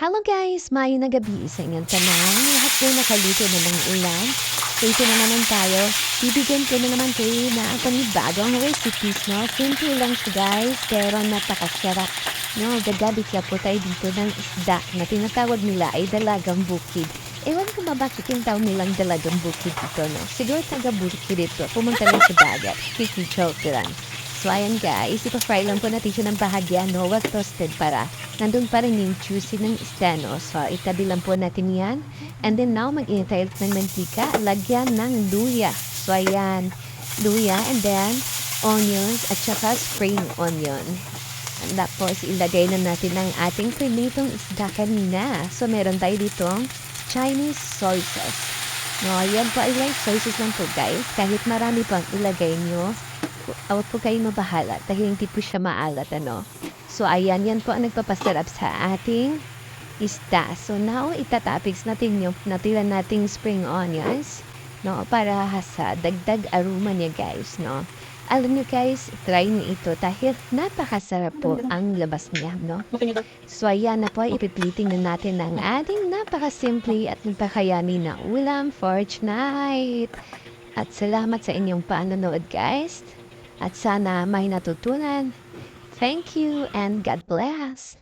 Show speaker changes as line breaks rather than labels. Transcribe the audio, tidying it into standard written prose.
Hello guys! Maayong na gabi sa inyong tanan. Lahat po nakaluto na ng ulam. So ito na naman tayo. Bibigyan ko na naman kayo na ang panibagong recipes, no? Simple lang siya guys, pero napakasarap. No, gagabi siya po tayo dito ng isda na tinatawag nila ay dalagang bukid. Ewan ko ba bakit yung tawag nilang dalagang bukid dito, no? Siguro taga-bukid ito. Pumunta lang sa dagat. Kiki-choke lang. So, ayan guys, ipa-fry lang po natin siya ng bahagya, no? Well toasted para nandun pa rin yung juicy ng isda, no? So, itabi lang po natin yan. And then now, mag-init tayo ng mantika. Lagyan ng luya. So, ayan, luya and then onions at saka spring onion. And tapos, ilagay na natin ang ating prinitong isda kanina. So, meron tayo ditong Chinese soy sauce. No, ayan po ay like soy sauce lang po guys. Kahit marami pang ilagay nyo, huwag po kayo mabahala dahil hindi po siya maalat, ano. So, ayan, yan po ang nagpapasarap sa ating isda. So, now, itatopics natin yung natira nating spring onions, no, para sa dagdag aroma niya, guys, no. Alam niyo, guys, try niyo ito dahil napakasarap po ang labas niya, no. So, ayan na po, ipipliting na natin ang ating napakasimple at napakayani na ulam for tonight. At salamat sa inyong panonood, guys. At sana may natutunan. Thank you and God bless.